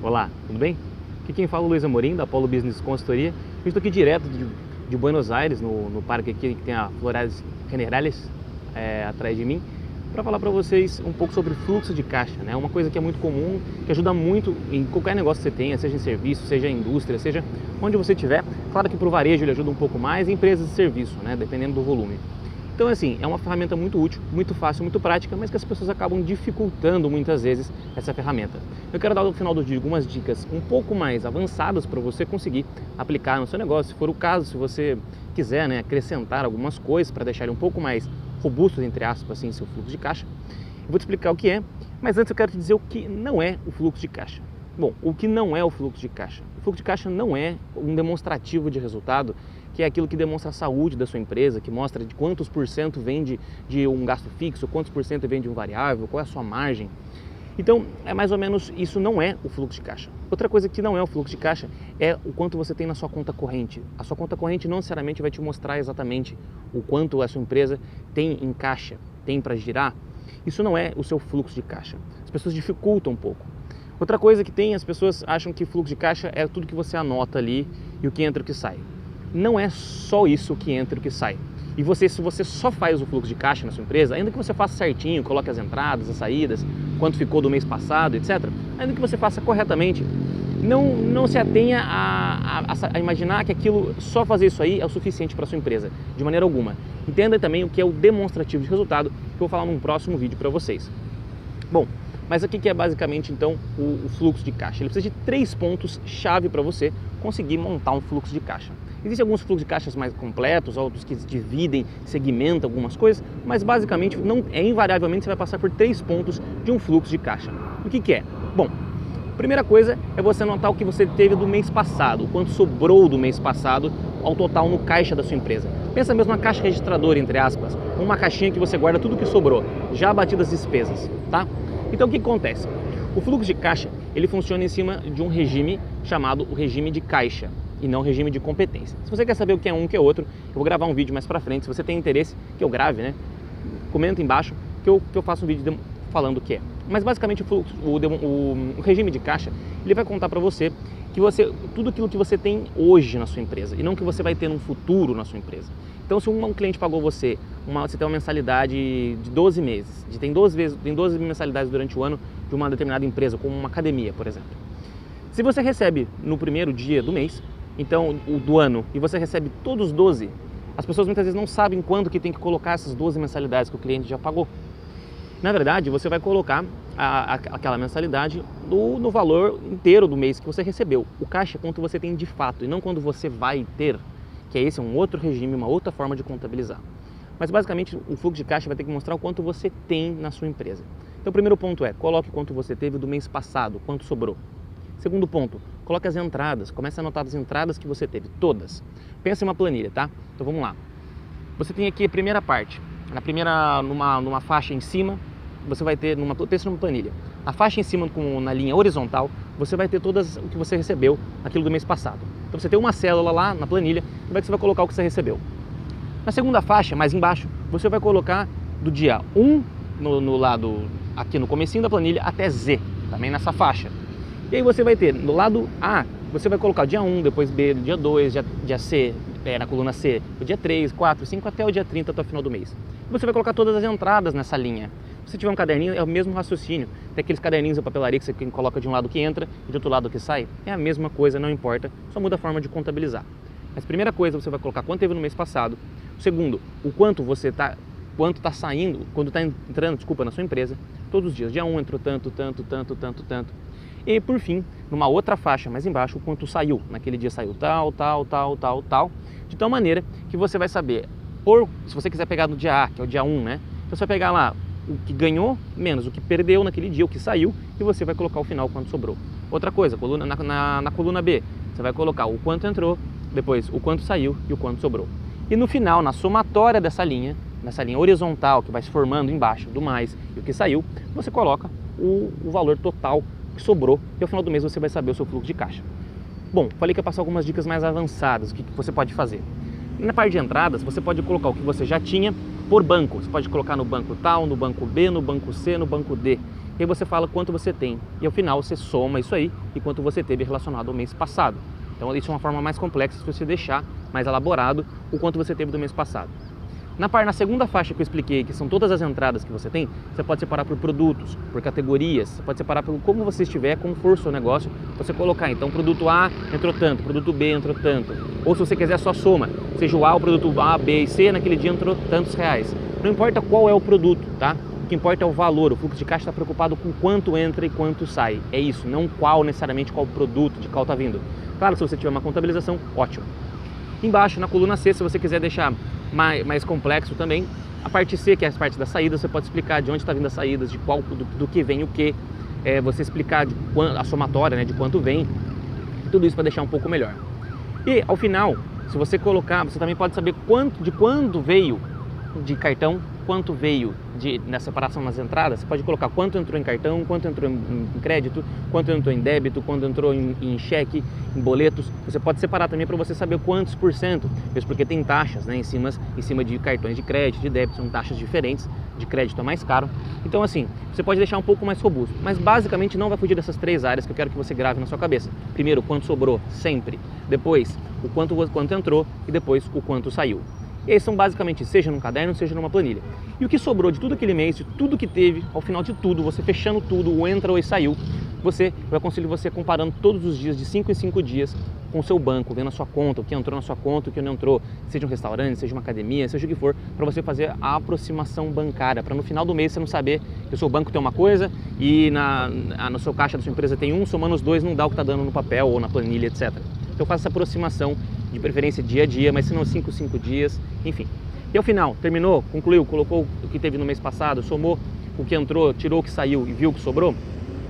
Olá, tudo bem? Aqui quem fala é o Luiz Amorim, da Polo Business Consultoria. Eu estou aqui direto de Buenos Aires, no parque aqui que tem a Flores Generales atrás de mim, para falar para vocês um pouco sobre fluxo de caixa, né? Uma coisa que é muito comum, que ajuda muito em qualquer negócio que você tenha, seja em serviço, seja em indústria, seja onde você estiver. Claro que para o varejo ele ajuda um pouco mais, em empresas de serviço, né? Dependendo do volume. Então, assim, é uma ferramenta muito útil, muito fácil, muito prática, mas que as pessoas acabam dificultando muitas vezes essa ferramenta. Eu quero dar no final do vídeo algumas dicas um pouco mais avançadas para você conseguir aplicar no seu negócio, se for o caso, se você quiser, né, acrescentar algumas coisas para deixar ele um pouco mais robusto, entre aspas, assim, seu fluxo de caixa. Eu vou te explicar o que é, mas antes eu quero te dizer o que não é o fluxo de caixa. Bom, o que não é o fluxo de caixa? O fluxo de caixa não é um demonstrativo de resultado, que é aquilo que demonstra a saúde da sua empresa, que mostra de quantos por cento vem de um gasto fixo, quantos por cento vem de um variável, qual é a sua margem. Então, é mais ou menos, isso não é o fluxo de caixa. Outra coisa que não é o fluxo de caixa é o quanto você tem na sua conta corrente. A sua conta corrente não necessariamente vai te mostrar exatamente o quanto a sua empresa tem em caixa, tem para girar. Isso não é o seu fluxo de caixa. As pessoas dificultam um pouco. Outra coisa que tem, as pessoas acham que fluxo de caixa é tudo que você anota ali e o que entra e o que sai. Não é só isso que entra e o que sai. E se você só faz o fluxo de caixa na sua empresa, ainda que você faça certinho, coloque as entradas, as saídas, quanto ficou do mês passado, etc., ainda que você faça corretamente, não se atenha a imaginar que aquilo, só fazer isso aí é o suficiente para a sua empresa, de maneira alguma. Entenda também o que é o demonstrativo de resultado, que eu vou falar num próximo vídeo para vocês. Bom, mas aqui que é basicamente então o fluxo de caixa. Ele precisa de 3 pontos-chave para você conseguir montar um fluxo de caixa. Existem alguns fluxos de caixas mais completos, outros que dividem, segmentam algumas coisas, mas basicamente invariavelmente você vai passar por 3 pontos de um fluxo de caixa. O que é? Bom, primeira coisa é você anotar o que você teve do mês passado, o quanto sobrou do mês passado ao total no caixa da sua empresa. Pensa mesmo na caixa registradora, entre aspas, uma caixinha que você guarda tudo que sobrou, já abatidas as despesas, tá? Então o que acontece? O fluxo de caixa, ele funciona em cima de um regime chamado o regime de caixa e não regime de competência. Se você quer saber o que é um, o que é outro, eu vou gravar um vídeo mais pra frente. Se você tem interesse que eu grave, né? Comenta embaixo que eu faço um vídeo falando o que é. Mas basicamente o regime de caixa, ele vai contar pra você que tudo aquilo que você tem hoje na sua empresa e não que você vai ter no futuro na sua empresa. Então, se um cliente pagou você tem uma mensalidade de 12 meses, tem 12 mensalidades durante o ano de uma determinada empresa, como uma academia, por exemplo. Se você recebe no primeiro dia do mês, então do ano, e você recebe todos os 12, as pessoas muitas vezes não sabem quando que tem que colocar essas 12 mensalidades que o cliente já pagou. Na verdade, você vai colocar aquela mensalidade no valor inteiro do mês que você recebeu. O caixa é quanto você tem de fato e não quando você vai ter, que esse é um outro regime, uma outra forma de contabilizar. Mas basicamente o fluxo de caixa vai ter que mostrar o quanto você tem na sua empresa. Então o primeiro ponto é, coloque quanto você teve do mês passado, quanto sobrou. Segundo ponto, coloque as entradas, comece a anotar as entradas que você teve, todas. Pensa em uma planilha, tá? Então vamos lá. Você tem aqui a primeira parte, numa faixa em cima, você vai ter, pensa numa planilha. Na faixa em cima, na linha horizontal, você vai ter todas o que você recebeu naquilo do mês passado. Então você tem uma célula lá na planilha, como é que você vai colocar o que você recebeu? Na segunda faixa, mais embaixo, você vai colocar do dia 1 no lado, aqui no comecinho da planilha, até Z, também nessa faixa. E aí você vai ter, no lado A, você vai colocar o dia 1, depois B, dia 2, dia C, na coluna C, o dia 3, 4, 5, até o dia 30, até o final do mês. E você vai colocar todas as entradas nessa linha. Se tiver um caderninho, é o mesmo raciocínio. Tem aqueles caderninhos de papelaria que você coloca de um lado que entra e de outro lado que sai. É a mesma coisa, não importa, só muda a forma de contabilizar. Mas primeira coisa, você vai colocar quanto teve no mês passado. Segundo, o quanto está saindo, quando está entrando, na sua empresa, todos os dias. Dia 1 entrou tanto. E por fim, numa outra faixa mais embaixo, o quanto saiu. Naquele dia saiu tal. De tal maneira que você vai saber, se você quiser pegar no dia A, que é o dia 1, né? Então você vai pegar lá o que ganhou menos o que perdeu naquele dia, o que saiu, e você vai colocar o final, quanto sobrou. Outra coisa, na coluna B, você vai colocar o quanto entrou, depois o quanto saiu e o quanto sobrou. E no final, na somatória nessa linha horizontal que vai se formando embaixo do mais e o que saiu, você coloca o valor total que sobrou e ao final do mês você vai saber o seu fluxo de caixa. Bom, falei que ia passar algumas dicas mais avançadas, o que você pode fazer. Na parte de entradas, você pode colocar o que você já tinha por banco. Você pode colocar no banco tal, no banco B, no banco C, no banco D. E aí você fala quanto você tem e ao final você soma isso aí e quanto você teve relacionado ao mês passado. Então isso é uma forma mais complexa se você deixar mais elaborado o quanto você teve do mês passado. Na segunda faixa que eu expliquei, que são todas as entradas que você tem, você pode separar por produtos, por categorias, você pode separar por como você estiver, como for o seu negócio, você colocar, então, produto A entrou tanto, produto B entrou tanto, ou se você quiser só soma, seja o A, o produto A, B e C, naquele dia entrou tantos reais. Não importa qual é o produto, tá? O que importa é o valor, o fluxo de caixa está preocupado com quanto entra e quanto sai, é isso, não necessariamente qual produto, de qual está vindo. Claro, se você tiver uma contabilização, ótimo. Embaixo, na coluna C, se você quiser deixar mais complexo também, a parte C, que é a parte da saída, você pode explicar de onde está vindo as saídas, de qual, do que vem o que, você explicar a somatória, né, de quanto vem, tudo isso para deixar um pouco melhor. E ao final, se você colocar, você também pode saber de quando veio de cartão, quanto veio na separação nas entradas. Você pode colocar quanto entrou em cartão, quanto entrou em crédito, quanto entrou em débito, quanto entrou em cheque, em boletos. Você pode separar também para você saber quantos por cento, mesmo porque tem taxas, né, em cima de cartões de crédito, de débito, são taxas diferentes, de crédito é mais caro. Então assim, você pode deixar um pouco mais robusto, mas basicamente não vai fugir dessas três áreas que eu quero que você grave na sua cabeça. Primeiro, o quanto sobrou, sempre. Depois, o quanto entrou e depois o quanto saiu. E aí são basicamente, seja num caderno, seja numa planilha. E o que sobrou de tudo aquele mês, de tudo que teve, ao final de tudo, você fechando tudo, o entra ou saiu, eu aconselho você comparando todos os dias, de 5 em 5 dias, com o seu banco, vendo a sua conta, o que entrou na sua conta, o que não entrou, seja um restaurante, seja uma academia, seja o que for, para você fazer a aproximação bancária, para no final do mês você não saber que o seu banco tem uma coisa e no seu caixa da sua empresa tem um, somando os dois não dá o que está dando no papel ou na planilha, etc. Então faça essa aproximação, de preferência dia a dia, mas se não 5 dias, enfim. E ao final, terminou, concluiu, colocou o que teve no mês passado, somou o que entrou, tirou o que saiu e viu o que sobrou,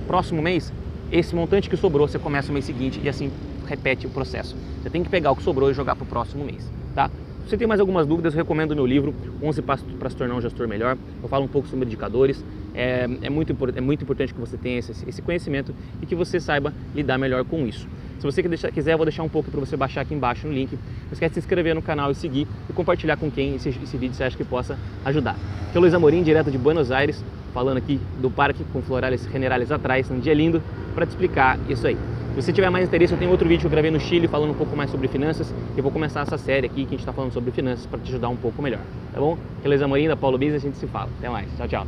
próximo mês, esse montante que sobrou, você começa o mês seguinte e assim repete o processo. Você tem que pegar o que sobrou e jogar para o próximo mês, tá? Se você tem mais algumas dúvidas, eu recomendo o meu livro 11 Passos para se tornar um gestor melhor. Eu falo um pouco sobre indicadores. É muito importante que você tenha esse conhecimento e que você saiba lidar melhor com isso. Se você quiser, eu vou deixar um pouco para você baixar aqui embaixo no link. Não esquece de se inscrever no canal e seguir e compartilhar com quem esse vídeo você acha que possa ajudar. Aqui é o Luiz Amorim, direto de Buenos Aires, falando aqui do parque com florais generales atrás, num dia lindo, para te explicar isso aí. Se você tiver mais interesse, eu tenho outro vídeo que eu gravei no Chile falando um pouco mais sobre finanças. Eu vou começar essa série aqui que a gente está falando sobre finanças para te ajudar um pouco melhor, tá bom? Aqui é o Luiz Amorim da Paulo Business, a gente se fala. Até mais, tchau, tchau.